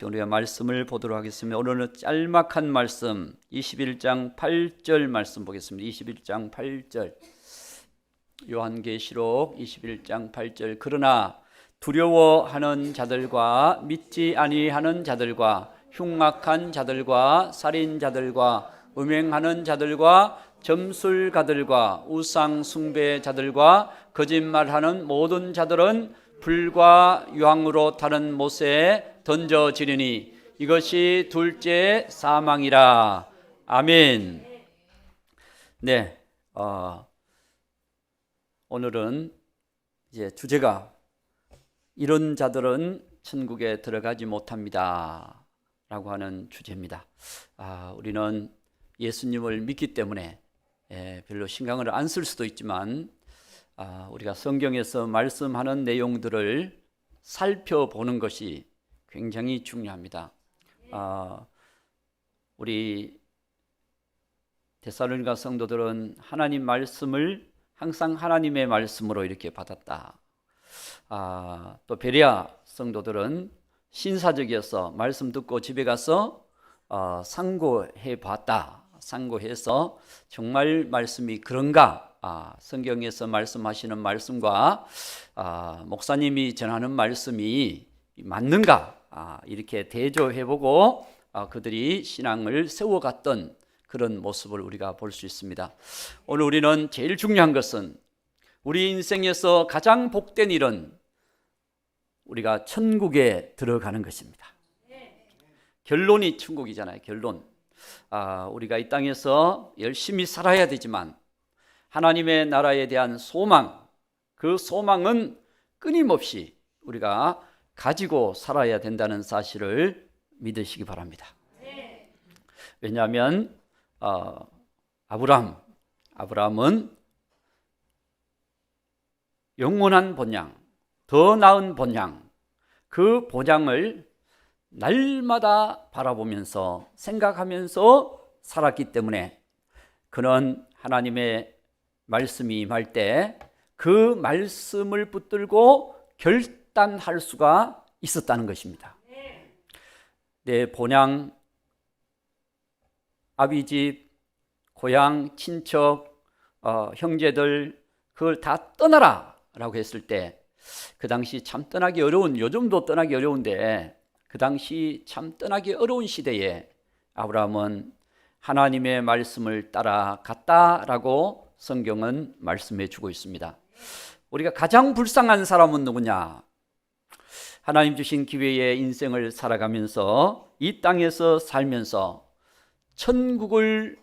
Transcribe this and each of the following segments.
우리가 말씀을 보도록 하겠습니다. 오늘은 짤막한 말씀 21장 8절 말씀 보겠습니다. 21장 8절 요한계시록 21장 8절 그러나 두려워하는 자들과 믿지 아니하는 자들과 흉악한 자들과 살인자들과 음행하는 자들과 점술가들과 우상 숭배자들과 거짓말하는 모든 자들은 불과 유황으로 타는 못에 던져지리니 이것이 둘째 사망이라. 아멘. 네, 오늘은 이제 주제가 이런 자들은 천국에 들어가지 못합니다 라고 하는 주제입니다. 우리는 예수님을 믿기 때문에 별로 신경을 안 쓸 수도 있지만 우리가 성경에서 말씀하는 내용들을 살펴보는 것이 굉장히 중요합니다. 우리 데살로니가 성도들은 하나님 말씀을 항상 하나님의 말씀으로 이렇게 받았다. 또 베레아 성도들은 신사적이어서 말씀 듣고 집에 가서 상고해 봤다. 상고해서 정말 말씀이 그런가? 성경에서 말씀하시는 말씀과 목사님이 전하는 말씀이 맞는가? 이렇게 대조해보고 그들이 신앙을 세워갔던 그런 모습을 우리가 볼 수 있습니다. 오늘 우리는 제일 중요한 것은 우리 인생에서 가장 복된 일은 우리가 천국에 들어가는 것입니다. 결론이 천국이잖아요. 결론. 우리가 이 땅에서 열심히 살아야 되지만 하나님의 나라에 대한 소망, 그 소망은 끊임없이 우리가 가지고 살아야 된다는 사실을 믿으시기 바랍니다. 왜냐하면 아브라함은 영원한 본향, 더 나은 본향, 그 본향을 날마다 바라보면서 생각하면서 살았기 때문에 그는 하나님의 말씀이 임할 때 그 말씀을 붙들고 결단할 수가 있었다는 것입니다. 내 본향, 아비집, 고향, 친척, 형제들 그걸 다 떠나라 라고 했을 때 그 당시 참 떠나기 어려운, 요즘도 떠나기 어려운데 그 당시 참 떠나기 어려운 시대에 아브라함은 하나님의 말씀을 따라갔다라고 성경은 말씀해 주고 있습니다. 우리가 가장 불쌍한 사람은 누구냐? 하나님 주신 기회의 인생을 살아가면서 이 땅에서 살면서 천국을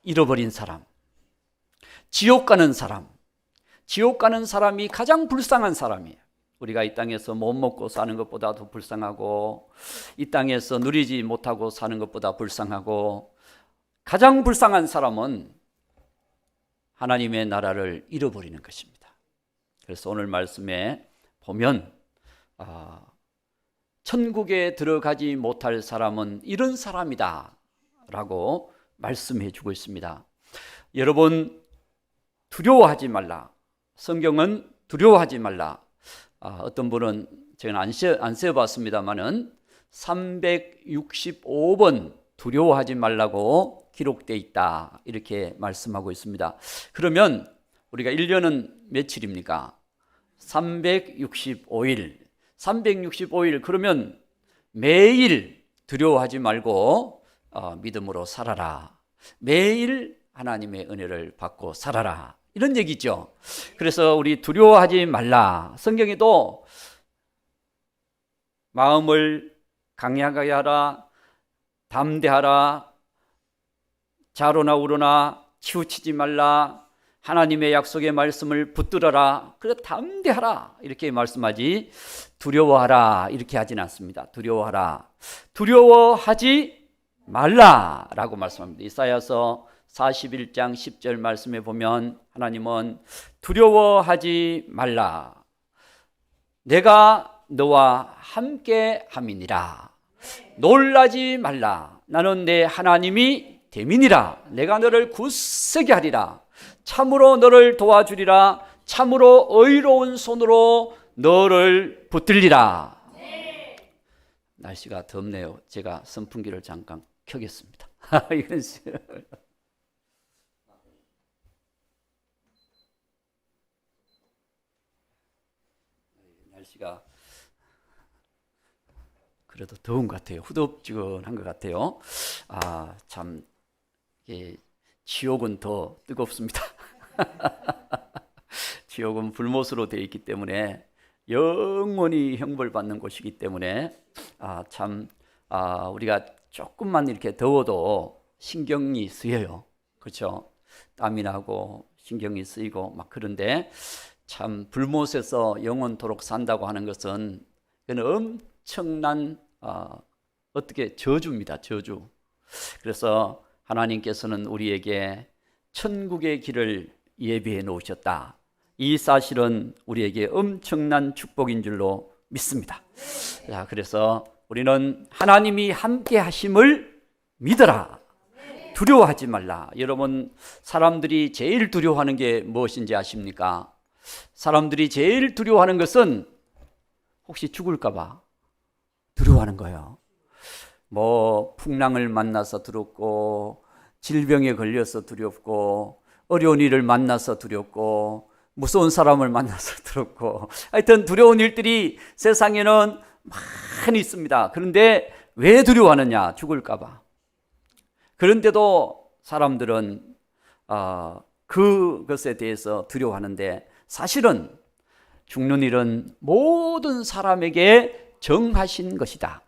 잃어버린 사람, 지옥 가는 사람이 가장 불쌍한 사람이에요. 우리가 이 땅에서 못 먹고 사는 것보다도 불쌍하고 이 땅에서 누리지 못하고 사는 것보다 불쌍하고 가장 불쌍한 사람은 하나님의 나라를 잃어버리는 것입니다. 그래서 오늘 말씀에 보면 천국에 들어가지 못할 사람은 이런 사람이다 라고 말씀해 주고 있습니다. 여러분 두려워하지 말라. 성경은 두려워하지 말라. 어떤 분은 제가 안 세어봤습니다만은 365번 두려워하지 말라고 기록되어 있다 이렇게 말씀하고 있습니다. 그러면 우리가 1년은 며칠입니까? 365일 그러면 매일 두려워하지 말고 믿음으로 살아라. 매일 하나님의 은혜를 받고 살아라. 이런 얘기죠. 그래서 우리 두려워하지 말라. 성경에도 마음을 강약하게 하라, 담대하라, 자로나 우로나 치우치지 말라, 하나님의 약속의 말씀을 붙들어라, 그래 담대하라 이렇게 말씀하지 두려워하라 이렇게 하진 않습니다. 두려워하지 말라라고 말씀합니다. 이사야서 41장 10절 말씀에 보면 하나님은 두려워하지 말라. 내가 너와 함께 함이니라. 놀라지 말라. 나는 내 하나님이 됨이니라. 내가 너를 굳세게 하리라. 참으로 너를 도와주리라. 참으로 의로운 손으로 너를 붙들리라. 날씨가 덥네요. 제가 선풍기를 잠깐 켜겠습니다. 이런 식으로. 날씨가 그래도 더운 것 같아요. 후덥지근한 것 같아요. 참 지옥은 더 뜨겁습니다. 지옥은 불못으로 되어 있기 때문에 영원히 형벌받는 곳이기 때문에 우리가 조금만 이렇게 더워도 신경이 쓰여요. 그렇죠? 땀이 나고 신경이 쓰이고 막 그런데 참 불못에서 영원토록 산다고 하는 것은 그건 엄청난 어떻게 저주입니다. 저주. 그래서 하나님께서는 우리에게 천국의 길을 예비해 놓으셨다. 이 사실은 우리에게 엄청난 축복인 줄로 믿습니다. 자, 그래서 우리는 하나님이 함께 하심을 믿어라. 두려워하지 말라. 여러분, 사람들이 제일 두려워하는 게 무엇인지 아십니까? 사람들이 제일 두려워하는 것은 혹시 죽을까 봐 두려워하는 거예요. 뭐 풍랑을 만나서 두렵고, 질병에 걸려서 두렵고, 어려운 일을 만나서 두렵고, 무서운 사람을 만나서 두렵고, 하여튼 두려운 일들이 세상에는 많이 있습니다. 그런데 왜 두려워하느냐? 죽을까 봐. 그런데도 사람들은 그것에 대해서 두려워하는데, 사실은 죽는 일은 모든 사람에게 정하신 것이다.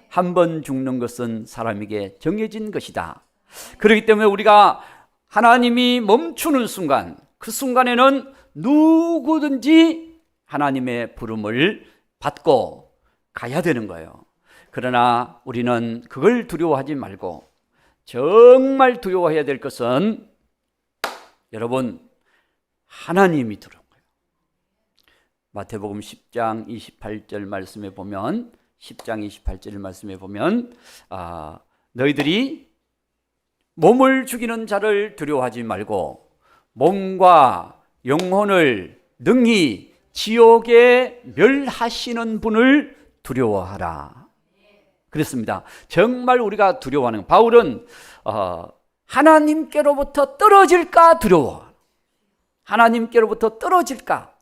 한 번 죽는 것은 사람에게 정해진 것이다. 그렇기 때문에 우리가 하나님이 멈추는 순간, 그 순간에는 누구든지 하나님의 부름을 받고 가야 되는 거예요. 그러나 우리는 그걸 두려워하지 말고 정말 두려워해야 될 것은 여러분, 하나님이 두려운 거예요. 마태복음 10장 28절 말씀에 보면 10장 28절 말씀에 보면 너희들이 몸을 죽이는 자를 두려워하지 말고 몸과 영혼을 능히 지옥에 멸하시는 분을 두려워하라. 그랬습니다. 정말 우리가 두려워하는, 바울은 하나님께로부터 떨어질까 두려워. 하나님께로부터 떨어질까.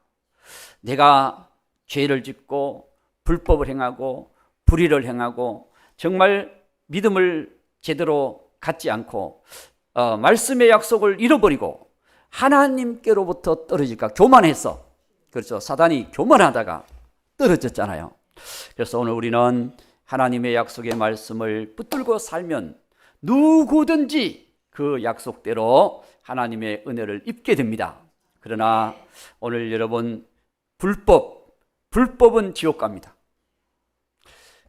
내가 죄를 짓고 불법을 행하고 불의를 행하고 정말 믿음을 제대로 갖지 않고 말씀의 약속을 잃어버리고 하나님께로부터 떨어질까 교만해서, 그렇죠, 사단이 교만하다가 떨어졌잖아요. 그래서 오늘 우리는 하나님의 약속의 말씀을 붙들고 살면 누구든지 그 약속대로 하나님의 은혜를 입게 됩니다. 그러나 오늘 여러분, 불법은 지옥 갑니다.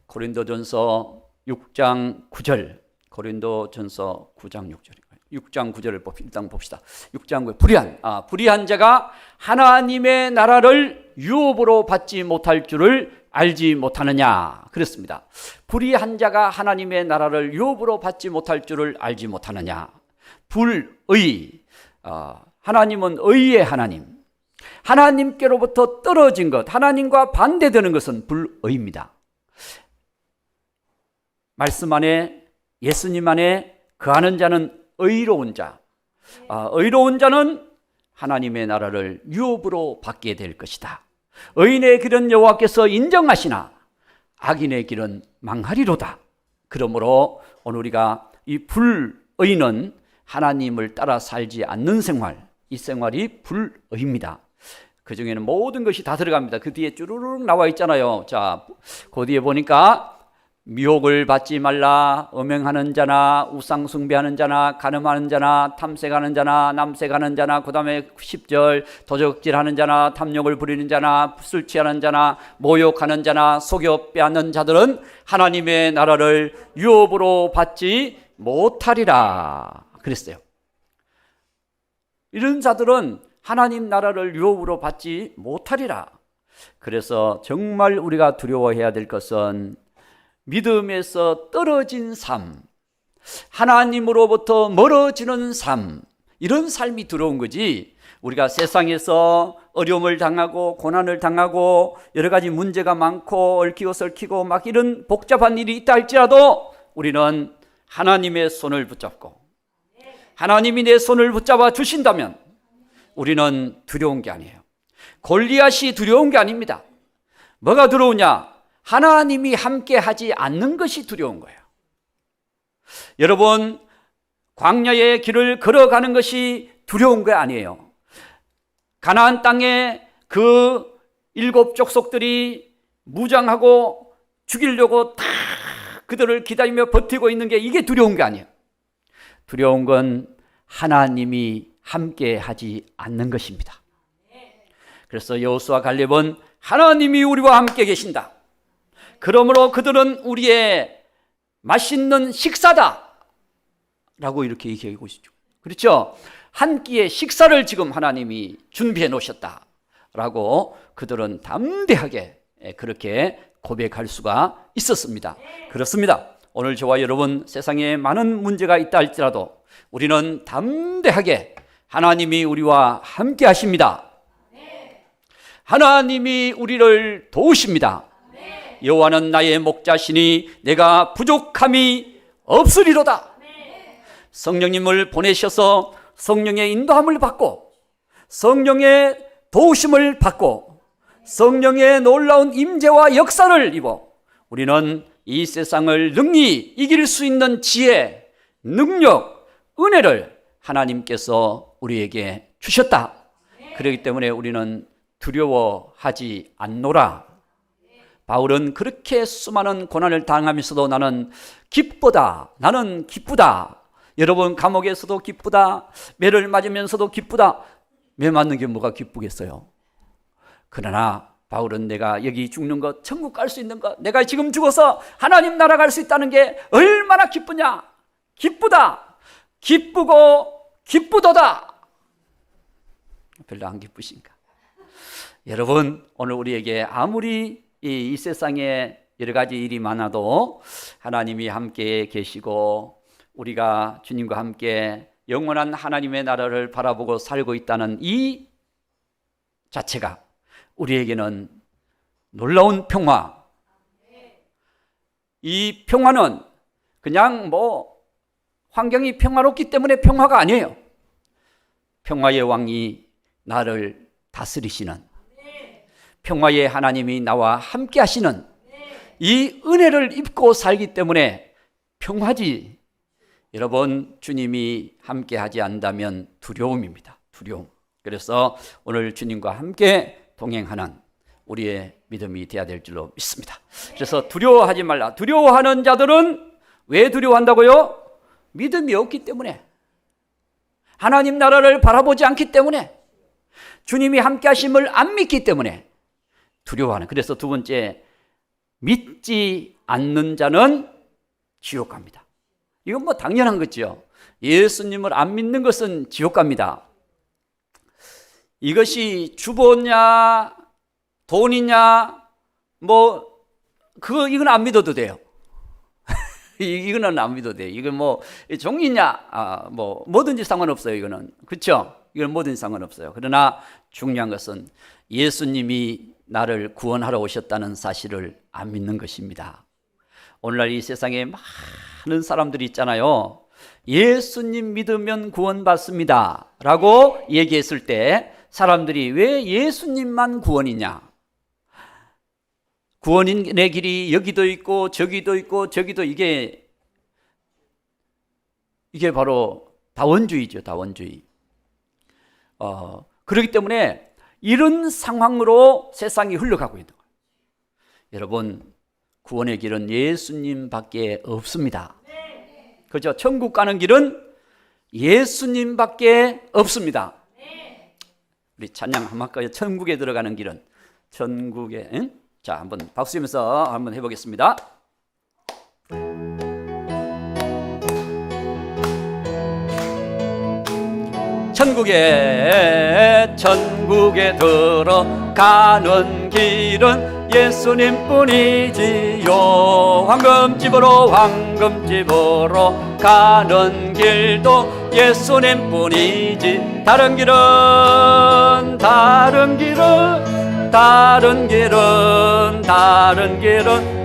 고린도전서 6장 9절, 고린도전서 9장 6절인가요? 6장 9절을 일단 봅시다. 6장 9절. 불의한 자가 하나님의 나라를 유업으로 받지 못할 줄을 알지 못하느냐 그랬습니다. 불의한 자가 하나님의 나라를 유업으로 받지 못할 줄을 알지 못하느냐. 불의, 하나님은 의의 하나님. 하나님께로부터 떨어진 것, 하나님과 반대되는 것은 불의입니다. 말씀 안에, 예수님 안에 거하는 자는 의로운 자. 의로운 자는 하나님의 나라를 유업으로 받게 될 것이다. 의인의 길은 여호와께서 인정하시나 악인의 길은 망하리로다. 그러므로 오늘 우리가 이 불의는 하나님을 따라 살지 않는 생활, 이 생활이 불의입니다. 그 중에는 모든 것이 다 들어갑니다. 그 뒤에 쭈루룩 나와 있잖아요. 자, 그 뒤에 보니까 미혹을 받지 말라. 음행하는 자나 우상 숭배하는 자나 간음하는 자나 탐색하는 자나 남색하는 자나, 그 다음에 10절 도적질하는 자나 탐욕을 부리는 자나 술 취하는 자나 모욕하는 자나 속여 빼앗는 자들은 하나님의 나라를 유업으로 받지 못하리라 그랬어요. 이런 자들은 하나님 나라를 유업으로 받지 못하리라. 그래서 정말 우리가 두려워해야 될 것은 믿음에서 떨어진 삶, 하나님으로부터 멀어지는 삶, 이런 삶이 들어온 거지. 우리가 세상에서 어려움을 당하고 고난을 당하고 여러 가지 문제가 많고 얽히고 설키고 막 이런 복잡한 일이 있다 할지라도 우리는 하나님의 손을 붙잡고 하나님이 내 손을 붙잡아 주신다면 우리는 두려운 게 아니에요. 골리앗이 두려운 게 아닙니다. 뭐가 두려우냐? 하나님이 함께 하지 않는 것이 두려운 거예요. 여러분, 광야의 길을 걸어가는 것이 두려운 게 아니에요. 가나안 땅에 그 7 족속들이 무장하고 죽이려고 다 그들을 기다리며 버티고 있는 게 이게 두려운 게 아니에요. 두려운 건 하나님이 함께 하지 않는 것입니다. 그래서 여호수아 갈렙은 하나님이 우리와 함께 계신다. 그러므로 그들은 우리의 맛있는 식사다 라고 이렇게 얘기하고 있죠. 그렇죠? 한 끼의 식사를 지금 하나님이 준비해 놓으셨다 라고 그들은 담대하게 그렇게 고백할 수가 있었습니다. 그렇습니다. 오늘 저와 여러분 세상에 많은 문제가 있다 할지라도 우리는 담대하게 하나님이 우리와 함께 하십니다. 하나님이 우리를 도우십니다. 여호와는 나의 목자시니 내가 부족함이 없으리로다. 성령님을 보내셔서 성령의 인도함을 받고 성령의 도우심을 받고 성령의 놀라운 임재와 역사를 입어 우리는 이 세상을 능히 이길 수 있는 지혜, 능력, 은혜를 하나님께서 우리에게 주셨다. 그렇기 때문에 우리는 두려워하지 않노라. 바울은 그렇게 수많은 고난을 당하면서도 나는 기쁘다. 나는 기쁘다. 여러분, 감옥에서도 기쁘다. 매를 맞으면서도 기쁘다. 매 맞는 게 뭐가 기쁘겠어요? 그러나 바울은 내가 여기 죽는 것, 천국 갈 수 있는 것, 내가 지금 죽어서 하나님 나라 갈 수 있다는 게 얼마나 기쁘냐? 기쁘다. 기쁘고 기쁘도다. 별로 안 기쁘신가? 여러분, 오늘 우리에게 아무리 이 세상에 여러 가지 일이 많아도 하나님이 함께 계시고 우리가 주님과 함께 영원한 하나님의 나라를 바라보고 살고 있다는 이 자체가 우리에게는 놀라운 평화. 이 평화는 그냥 환경이 평화롭기 때문에 평화가 아니에요. 평화의 왕이 나를 다스리시는, 평화의 하나님이 나와 함께 하시는 이 은혜를 입고 살기 때문에 평화지. 여러분, 주님이 함께 하지 않다면 두려움입니다. 두려움. 그래서 오늘 주님과 함께 동행하는 우리의 믿음이 되어야 될 줄로 믿습니다. 그래서 두려워하지 말라. 두려워하는 자들은 왜 두려워한다고요? 믿음이 없기 때문에, 하나님 나라를 바라보지 않기 때문에, 주님이 함께 하심을 안 믿기 때문에 두려워하는. 그래서 두 번째, 믿지 않는 자는 지옥 갑니다. 이건 당연한 거죠. 예수님을 안 믿는 것은 지옥 갑니다. 이것이 주보냐 돈이냐 이건 안 믿어도 돼요. 이거는 안 믿어도 돼요. 이건 종이냐 뭐든지 상관없어요. 이거는. 그렇죠? 이건 뭐든지 상관없어요. 그러나 중요한 것은 예수님이 나를 구원하러 오셨다는 사실을 안 믿는 것입니다. 오늘날 이 세상에 많은 사람들이 있잖아요. 예수님 믿으면 구원받습니다 라고 얘기했을 때 사람들이 왜 예수님만 구원이냐? 구원의 길이 여기도 있고 저기도 있고 저기도 이게 바로 다원주의죠. 다원주의. 그렇기 때문에 이런 상황으로 세상이 흘러가고 있는 거예요. 여러분, 구원의 길은 예수님밖에 없습니다. 그렇죠? 천국 가는 길은 예수님밖에 없습니다. 우리 찬양 한번 할까요? 천국에 들어가는 길은 천국에. 응? 자, 한번 박수 치면서 한번 해보겠습니다. 천국에 들어가는 길은 예수님뿐이지요. 황금집으로 가는 길도 예수님뿐이지. 다른 길은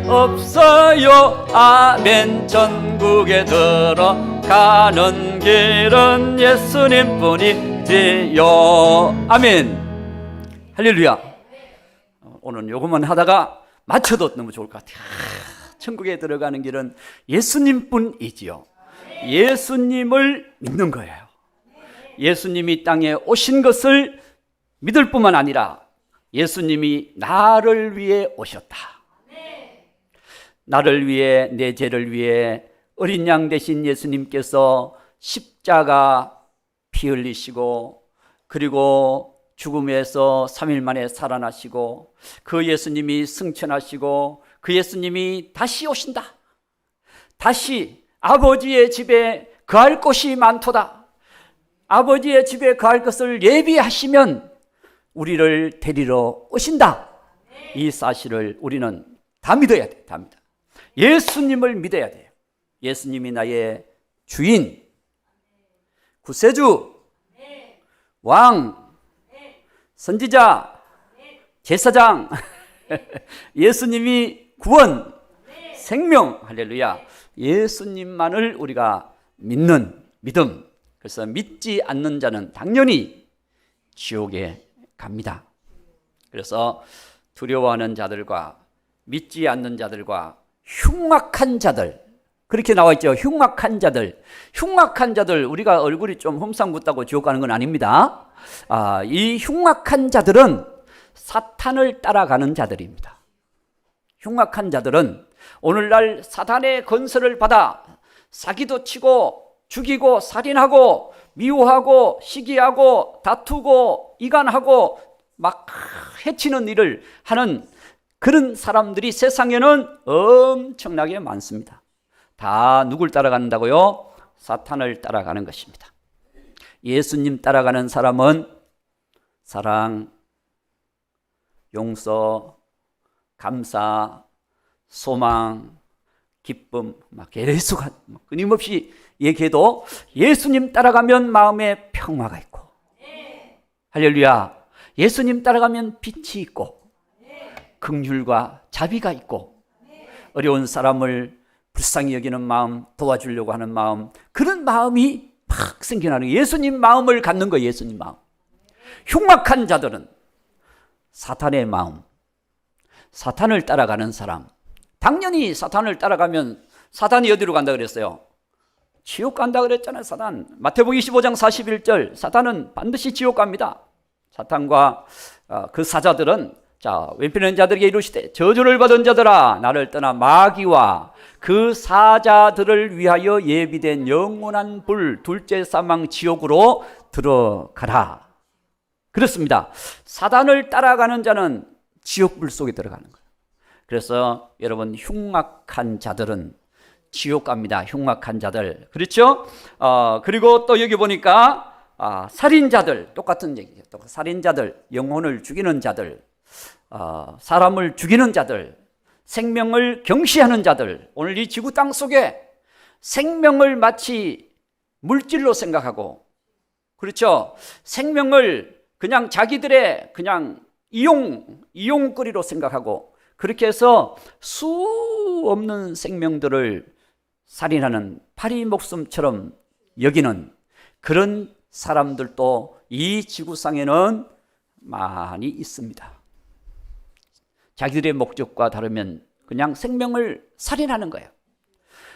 없어요. 아멘. 전국에 들어가는 길은 예수님뿐이지요. 아멘. 할렐루야. 오늘 요것만 하다가 맞춰도 너무 좋을 것 같아요. 천국에 들어가는 길은 예수님뿐이지요. 예수님을 믿는 거예요. 예수님이 땅에 오신 것을 믿을 뿐만 아니라 예수님이 나를 위해 오셨다. 나를 위해, 내 죄를 위해 어린 양 되신 예수님께서 십자가 피 흘리시고, 그리고 죽음에서 3일 만에 살아나시고, 그 예수님이 승천하시고, 그 예수님이 다시 오신다. 다시 아버지의 집에 거할 곳이 많도다. 아버지의 집에 거할 것을 예비하시면 우리를 데리러 오신다. 이 사실을 우리는 다 믿어야 돼. 다 믿어. 예수님을 믿어야 돼요. 예수님이 나의 주인, 구세주, 왕, 선지자, 제사장, 예수님이 구원, 생명, 할렐루야. 예수님만을 우리가 믿는 믿음. 그래서 믿지 않는 자는 당연히 지옥에 갑니다. 그래서 두려워하는 자들과 믿지 않는 자들과 흉악한 자들, 그렇게 나와 있죠. 흉악한 자들. 우리가 얼굴이 좀 험상궂다고 지옥 가는 건 아닙니다. 이 흉악한 자들은 사탄을 따라가는 자들입니다. 흉악한 자들은 오늘날 사탄의 건설을 받아 사기도 치고 죽이고 살인하고 미워하고 시기하고 다투고 이간하고 막 해치는 일을 하는 그런 사람들이 세상에는 엄청나게 많습니다. 다 누굴 따라간다고요? 사탄을 따라가는 것입니다. 예수님 따라가는 사람은 사랑, 용서, 감사, 소망, 기쁨, 막 계속 끊임없이 얘기해도 예수님 따라가면 마음에 평화가 있고, 할렐루야. 예수님 따라가면 빛이 있고, 긍휼과 자비가 있고, 어려운 사람을 불쌍히 여기는 마음, 도와주려고 하는 마음, 그런 마음이 막 생겨나는 거예요. 예수님 마음을 갖는 거예요. 예수님 마음. 흉악한 자들은 사탄의 마음, 사탄을 따라가는 사람. 당연히 사탄을 따라가면 사탄이 어디로 간다 그랬어요? 지옥 간다 그랬잖아요. 사탄. 마태복음 25장 41절, 사탄은 반드시 지옥 갑니다. 사탄과 그 사자들은, 자, 왼편은 자들에게 이르시되 저주를 받은 자들아, 나를 떠나 마귀와 그 사자들을 위하여 예비된 영원한 불, 둘째 사망 지옥으로 들어가라. 그렇습니다. 사단을 따라가는 자는 지옥 불 속에 들어가는 거예요. 그래서 여러분, 흉악한 자들은 지옥 갑니다. 흉악한 자들. 그렇죠? 그리고 또 여기 보니까 살인자들, 똑같은 얘기죠. 또 살인자들, 영혼을 죽이는 자들, 사람을 죽이는 자들, 생명을 경시하는 자들. 오늘 이 지구 땅 속에 생명을 마치 물질로 생각하고, 그렇죠? 생명을 그냥 자기들의 그냥 이용거리로 생각하고, 그렇게 해서 수 없는 생명들을 살인하는 파리 목숨처럼 여기는 그런 사람들도 이 지구상에는 많이 있습니다. 자기들의 목적과 다르면 그냥 생명을 살인하는 거예요.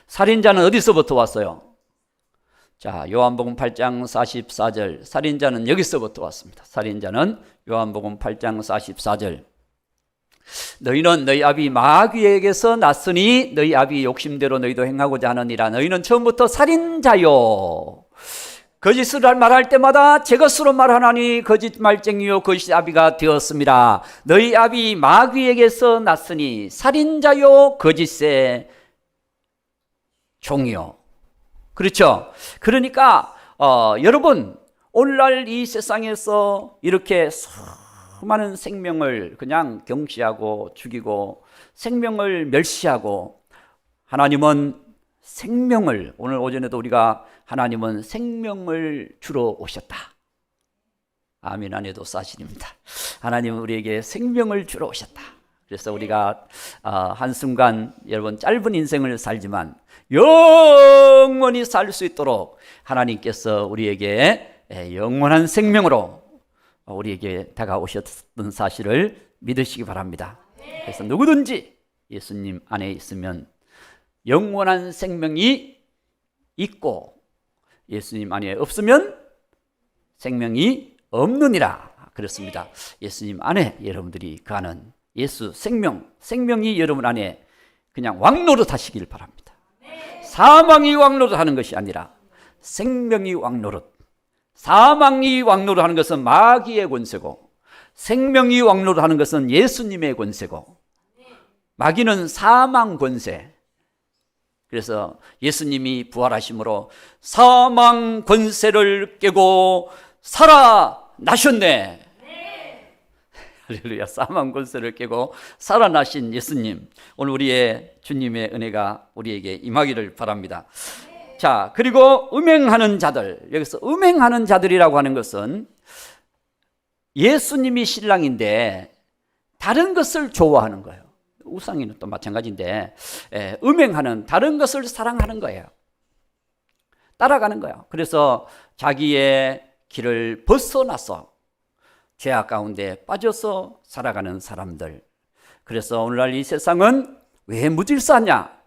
살인자는 어디서부터 왔어요? 자, 요한복음 8장 44절. 살인자는 여기서부터 왔습니다. 살인자는 요한복음 8장 44절. 너희는 너희 아비 마귀에게서 났으니 너희 아비 욕심대로 너희도 행하고자 하느니라. 너희는 처음부터 살인자요. 거짓을 말할 때마다 제 것으로 말하나니 거짓 말쟁이요 거짓 아비가 되었습니다. 너희 아비 마귀에게서 났으니 살인자요 거짓의 종이요. 그렇죠? 그러니까 여러분, 오늘날 이 세상에서 이렇게 수많은 생명을 그냥 경시하고 죽이고 생명을 멸시하고, 하나님은 생명을, 오늘 오전에도 우리가 하나님은 생명을 주러 오셨다. 아멘 안 해도 사실입니다. 하나님은 우리에게 생명을 주러 오셨다. 그래서 우리가 한순간, 여러분 짧은 인생을 살지만 영원히 살 수 있도록 하나님께서 우리에게 영원한 생명으로 우리에게 다가오셨던 사실을 믿으시기 바랍니다. 그래서 누구든지 예수님 안에 있으면 영원한 생명이 있고, 예수님 안에 없으면 생명이 없느니라 그렇습니다. 예수님 안에 여러분들이 가는 예수 생명이 여러분 안에 그냥 왕노릇 하시길 바랍니다. 사망이 왕노릇 하는 것이 아니라 생명이 왕노릇. 사망이 왕노릇 하는 것은 마귀의 권세고, 생명이 왕노릇 하는 것은 예수님의 권세고, 마귀는 사망 권세. 그래서 예수님이 부활하심으로 사망 권세를 깨고 살아나셨네. 할렐루야. 사망 권세를 깨고 살아나신 예수님, 오늘 우리의 주님의 은혜가 우리에게 임하기를 바랍니다. 자, 그리고 음행하는 자들, 여기서 음행하는 자들이라고 하는 것은 예수님이 신랑인데 다른 것을 좋아하는 거예요. 우상이는 또 마찬가지인데, 음행하는, 다른 것을 사랑하는 거예요. 따라가는 거예요. 그래서 자기의 길을 벗어나서 죄악 가운데 빠져서 살아가는 사람들. 그래서 오늘날 이 세상은 왜 무질서하냐?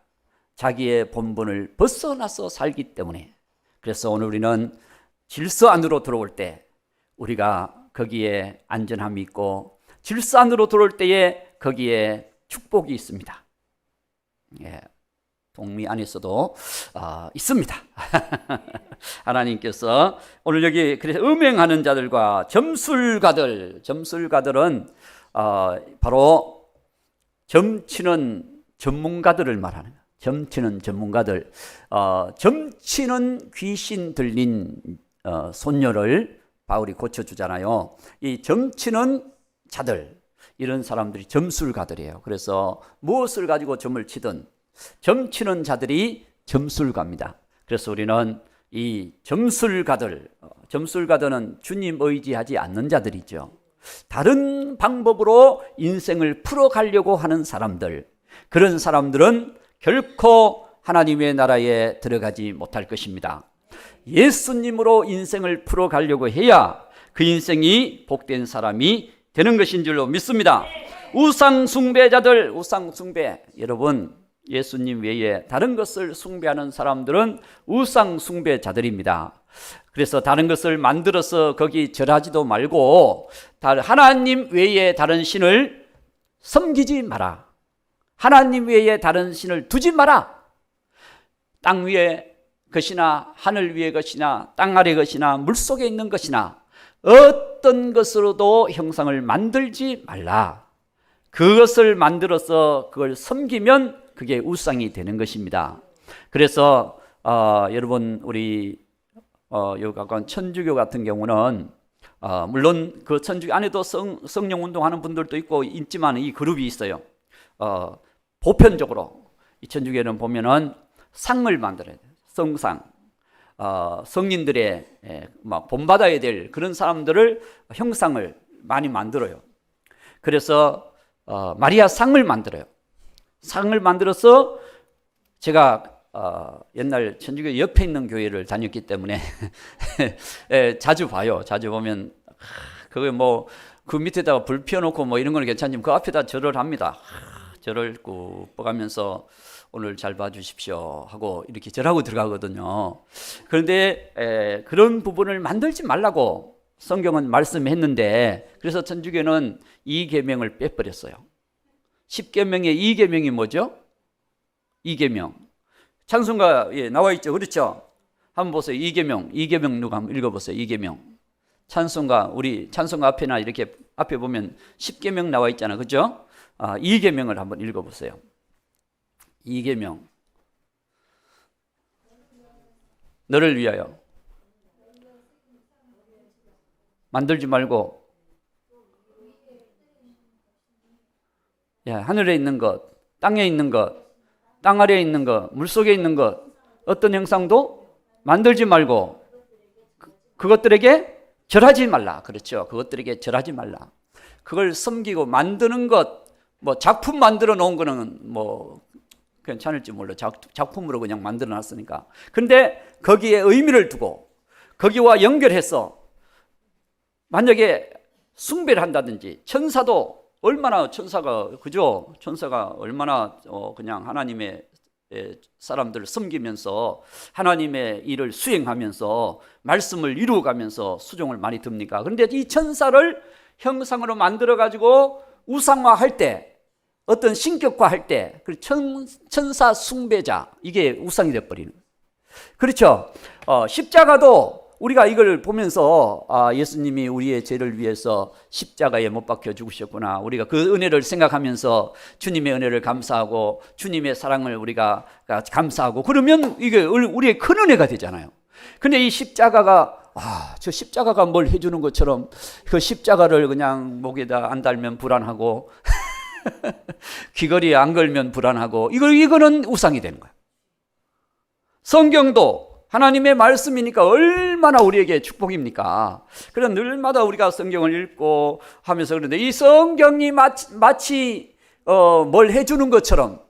자기의 본분을 벗어나서 살기 때문에. 그래서 오늘 우리는 질서 안으로 들어올 때 우리가 거기에 안전함이 있고, 질서 안으로 들어올 때에 거기에 축복이 있습니다. 동미 안에서도 있습니다. 하나님께서 오늘 여기, 그래서 음행하는 자들과 점술가들은 바로 점치는 전문가들을 말하는 거예요. 점치는 전문가들, 점치는 귀신 들린 손녀를 바울이 고쳐주잖아요. 이 점치는 자들, 이런 사람들이 점술가들이에요. 그래서 무엇을 가지고 점을 치든 점치는 자들이 점술가입니다. 그래서 우리는 이 점술가들은 주님 의지하지 않는 자들이죠. 다른 방법으로 인생을 풀어가려고 하는 사람들, 그런 사람들은 결코 하나님의 나라에 들어가지 못할 것입니다. 예수님으로 인생을 풀어가려고 해야 그 인생이 복된 사람이 되는 것인 줄로 믿습니다. 우상숭배자들, 우상숭배, 여러분 예수님 외에 다른 것을 숭배하는 사람들은 우상숭배자들입니다. 그래서 다른 것을 만들어서 거기 절하지도 말고 하나님 외에 다른 신을 섬기지 마라. 하나님 외에 다른 신을 두지 마라. 땅 위에 것이나 하늘 위의 것이나 땅 아래 것이나 물속에 있는 것이나 어떤 것으로도 형상을 만들지 말라. 그것을 만들어서 그걸 섬기면 그게 우상이 되는 것입니다. 그래서 여러분 우리 여기 천주교 같은 경우는 물론 그 천주교 안에도 성령 운동하는 분들도 있지만 이 그룹이 있어요. 보편적으로 이 천주교는 보면은 상을 만들어야 돼요. 성상, 성인들의 막 본받아야 될 그런 사람들을 형상을 많이 만들어요. 그래서 마리아 상을 만들어요. 상을 만들어서 제가 옛날 천주교 옆에 있는 교회를 다녔기 때문에 자주 봐요. 자주 보면 그게 뭐 그 밑에다가 불 피워놓고 뭐 이런 건 괜찮지만 그 앞에다 절을 합니다. 절을 꾹 뻗으면서 오늘 잘 봐주십시오 하고 이렇게 절하고 들어가거든요. 그런데 그런 부분을 만들지 말라고 성경은 말씀했는데, 그래서 천주교는 이 계명을 빼버렸어요. 10계명의 2계명이 뭐죠? 2계명. 찬송가에 나와 있죠. 그렇죠? 한번 보세요. 2계명 누가 한번 읽어보세요. 2계명. 찬송가, 우리 찬송가 앞에나 이렇게 앞에 보면 10계명 나와 있잖아. 그죠? 2계명을 한번 읽어보세요. 2계명. 너를 위하여 만들지 말고 예, 하늘에 있는 것, 땅에 있는 것, 땅 아래에 있는 것, 물속에 있는 것, 어떤 형상도 만들지 말고 그것들에게 절하지 말라. 그렇죠. 그것들에게 절하지 말라. 그걸 섬기고 만드는 것, 뭐 작품 만들어 놓은 거는 뭐 괜찮을지 몰라. 작품으로 그냥 만들어 놨으니까. 근데 거기에 의미를 두고 거기와 연결해서 만약에 숭배를 한다든지, 천사도 얼마나 천사가 그죠? 천사가 얼마나 그냥 하나님의 사람들을 섬기면서 하나님의 일을 수행하면서 말씀을 이루어가면서 수종을 많이 듭니까? 그런데 이 천사를 형상으로 만들어 가지고 우상화할 때, 어떤 신격화할 때, 그 천사 숭배자, 이게 우상이 되어버리는 거예요. 그렇죠? 십자가도 우리가 이걸 보면서 예수님이 우리의 죄를 위해서 십자가에 못 박혀 죽으셨구나. 우리가 그 은혜를 생각하면서 주님의 은혜를 감사하고 주님의 사랑을 우리가 감사하고 그러면 이게 우리의 큰 은혜가 되잖아요. 근데 이 십자가가 저 십자가가 뭘 해주는 것처럼 그 십자가를 그냥 목에다 안 달면 불안하고 귀걸이에 안 걸면 불안하고 이거는 우상이 되는 거예요. 성경도 하나님의 말씀이니까 얼마나 우리에게 축복입니까? 그래서 늘마다 우리가 성경을 읽고 하면서 그런데 이 성경이 마치 뭘 해주는 것처럼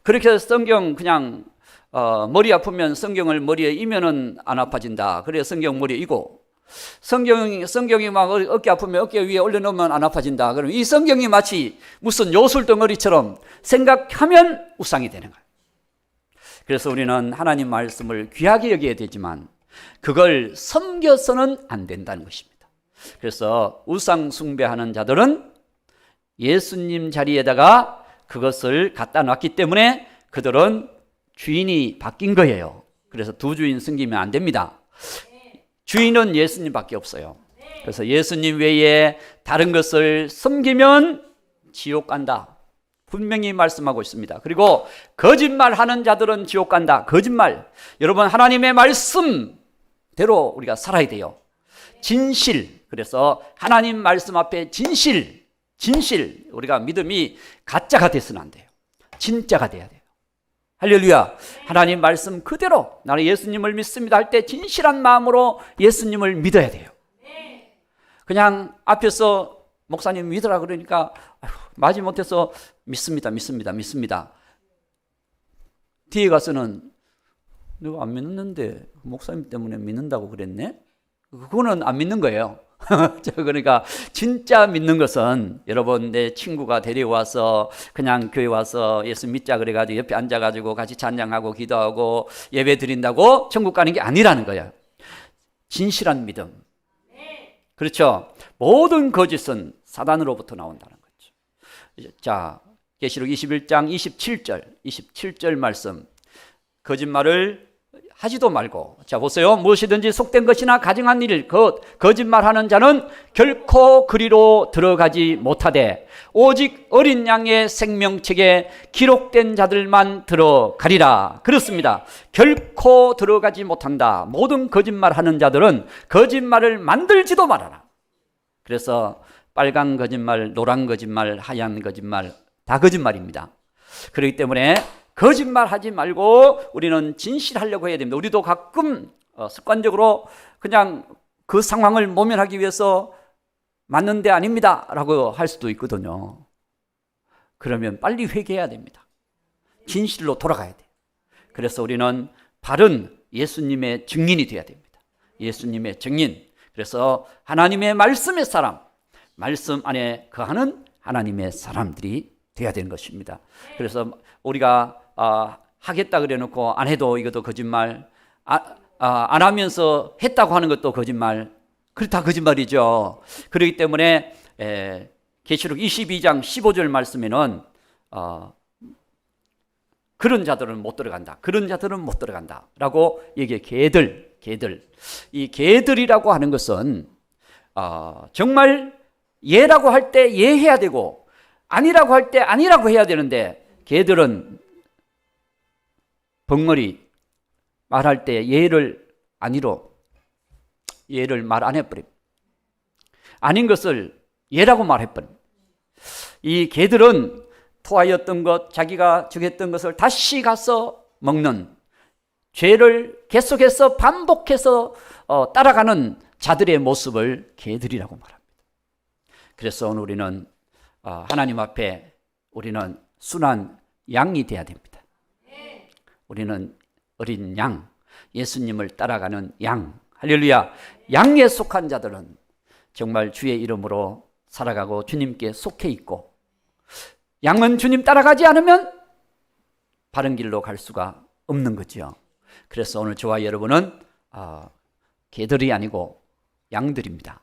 그렇게 해서 성경 그냥 머리 아프면 성경을 머리에 이면은 안 아파진다. 그래서 성경 머리에 이고 성경이 막 어깨 아프면 어깨 위에 올려놓으면 안 아파진다. 그럼 이 성경이 마치 무슨 요술 덩어리처럼 생각하면 우상이 되는 거예요. 그래서 우리는 하나님 말씀을 귀하게 여겨야 되지만 그걸 섬겨서는 안 된다는 것입니다. 그래서 우상 숭배하는 자들은 예수님 자리에다가 그것을 갖다 놨기 때문에 그들은 주인이 바뀐 거예요. 그래서 두 주인 섬기면 안 됩니다. 주인은 예수님밖에 없어요. 그래서 예수님 외에 다른 것을 섬기면 지옥 간다. 분명히 말씀하고 있습니다. 그리고 거짓말하는 자들은 지옥 간다. 거짓말. 여러분 하나님의 말씀대로 우리가 살아야 돼요. 진실. 그래서 하나님 말씀 앞에 진실. 우리가 믿음이 가짜가 돼서는 안 돼요. 진짜가 돼야 돼요. 할렐루야. 하나님 말씀 그대로 나는 예수님을 믿습니다 할 때 진실한 마음으로 예수님을 믿어야 돼요. 그냥 앞에서 목사님 믿으라 그러니까 마지못해서 믿습니다. 뒤에 가서는 내가 안 믿는데 목사님 때문에 믿는다고 그랬네? 그거는 안 믿는 거예요. 그러니까 진짜 믿는 것은 여러분 내 친구가 데려와서 그냥 교회 와서 예수 믿자 그래가지고 옆에 앉아가지고 같이 찬양하고 기도하고 예배 드린다고 천국 가는 게 아니라는 거예요. 진실한 믿음. 그렇죠? 모든 거짓은 사단으로부터 나온다는 거죠. 자, 계시록 21장 27절 말씀. 거짓말을 하지도 말고. 자, 보세요. 무엇이든지 속된 것이나 가증한 일, 거짓말하는 자는 결코 그리로 들어가지 못하되 오직 어린 양의 생명책에 기록된 자들만 들어가리라. 그렇습니다. 결코 들어가지 못한다. 모든 거짓말하는 자들은 거짓말을 만들지도 말아라. 그래서 빨간 거짓말, 노란 거짓말, 하얀 거짓말 다 거짓말입니다. 그렇기 때문에 거짓말하지 말고 우리는 진실하려고 해야 됩니다. 우리도 가끔 습관적으로 그냥 그 상황을 모면하기 위해서 맞는데 아닙니다 라고 할 수도 있거든요. 그러면 빨리 회개해야 됩니다. 진실로 돌아가야 돼요. 그래서 우리는 바른 예수님의 증인이 되어야 됩니다. 예수님의 증인. 그래서 하나님의 말씀의 사람, 말씀 안에 거하는 하나님의 사람들이 되어야 되는 것입니다. 그래서 우리가 하겠다 그래 놓고 안 해도 이것도 거짓말, 안 하면서 했다고 하는 것도 거짓말, 그렇다 거짓말이죠. 그렇기 때문에 계시록 22장 15절 말씀에는 그런 자들은 못 들어간다. 그런 자들은 못 들어간다 라고 얘기해. 개들. 이 개들이라고 하는 것은 정말 예라고 할 때 예해야 되고 아니라고 할 때 아니라고 해야 되는데 개들은 벙어리 말할 때 예를 아니로 예를 말 안 해버림. 아닌 것을 예라고 말해버림. 이 개들은 토하였던 것, 자기가 죽였던 것을 다시 가서 먹는, 죄를 계속해서 반복해서 따라가는 자들의 모습을 개들이라고 말합니다. 그래서 오늘 우리는 하나님 앞에 우리는 순한 양이 되어야 됩니다. 우리는 어린 양, 예수님을 따라가는 양, 할렐루야. 양에 속한 자들은 정말 주의 이름으로 살아가고 주님께 속해 있고, 양은 주님 따라가지 않으면 바른 길로 갈 수가 없는 거죠. 그래서 오늘 저와 여러분은 개들이 아니고 양들입니다.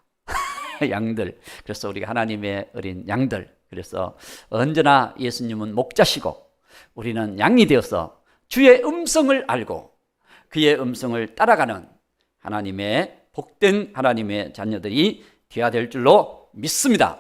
양들. 그래서 우리가 하나님의 어린 양들. 그래서 언제나 예수님은 목자시고 우리는 양이 되어서 주의 음성을 알고 그의 음성을 따라가는 하나님의 복된 하나님의 자녀들이 되어야 될 줄로 믿습니다.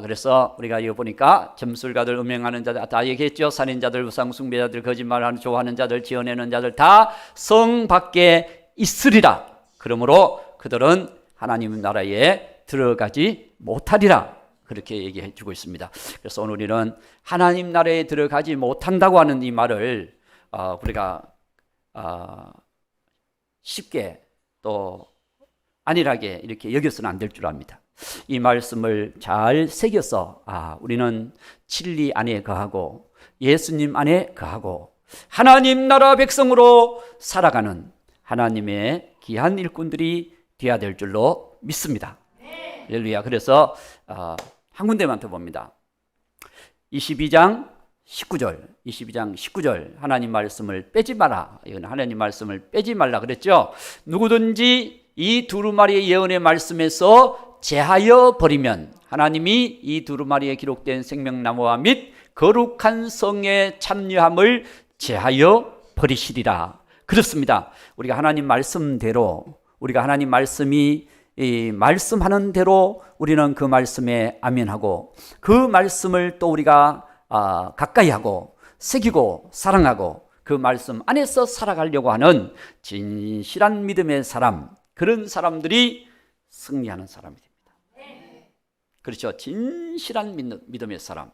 그래서 우리가 이거 보니까 점술가들, 음행하는 자들 다 얘기했죠. 살인자들, 우상숭배자들, 거짓말하는 좋아하는 자들, 지어내는 자들 다 성 밖에 있으리라. 그러므로 그들은 하나님 나라에 들어가지 못하리라. 그렇게 얘기해 주고 있습니다. 그래서 오늘 우리는 하나님 나라에 들어가지 못한다고 하는 이 말을 우리가 쉽게 또 안일하게 이렇게 여겨서는 안 될 줄 압니다. 이 말씀을 잘 새겨서 우리는 진리 안에 거하고 예수님 안에 거하고 하나님 나라 백성으로 살아가는 하나님의 귀한 일꾼들이 되어야 될 줄로 믿습니다. 할렐루야. 그래서 한 군데만 더 봅니다. 22장 19절 하나님 말씀을 빼지 마라. 이건 하나님 말씀을 빼지 말라 그랬죠. 누구든지 이 두루마리의 예언의 말씀에서 제하여 버리면 하나님이 이 두루마리에 기록된 생명나무와 및 거룩한 성의 참여함을 제하여 버리시리라. 그렇습니다. 우리가 하나님 말씀대로, 우리가 하나님 말씀이 말씀하는 대로 우리는 그 말씀에 아멘하고 그 말씀을 또 우리가 가까이 하고 새기고 사랑하고 그 말씀 안에서 살아가려고 하는 진실한 믿음의 사람, 그런 사람들이 승리하는 사람이 됩니다. 그렇죠. 진실한 믿음의 사람,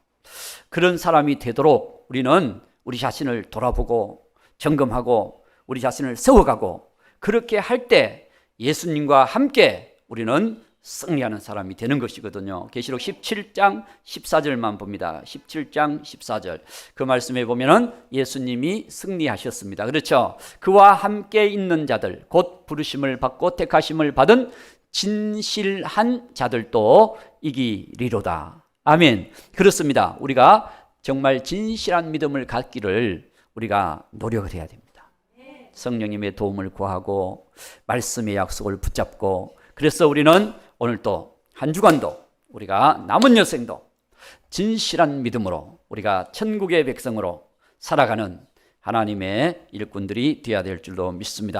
그런 사람이 되도록 우리는 우리 자신을 돌아보고 점검하고 우리 자신을 세워가고, 그렇게 할 때 예수님과 함께 우리는 승리하는 사람이 되는 것이거든요. 계시록 17장 14절만 봅니다. 17장 14절. 그 말씀에 보면은 예수님이 승리하셨습니다. 그렇죠? 그와 함께 있는 자들, 곧 부르심을 받고 택하심을 받은 진실한 자들도 이기리로다. 아멘. 그렇습니다. 우리가 정말 진실한 믿음을 갖기를 우리가 노력을 해야 됩니다. 성령님의 도움을 구하고 말씀의 약속을 붙잡고, 그래서 우리는 오늘 또 한 주간도 우리가 남은 여생도 진실한 믿음으로 우리가 천국의 백성으로 살아가는 하나님의 일꾼들이 되어야 될 줄로 믿습니다.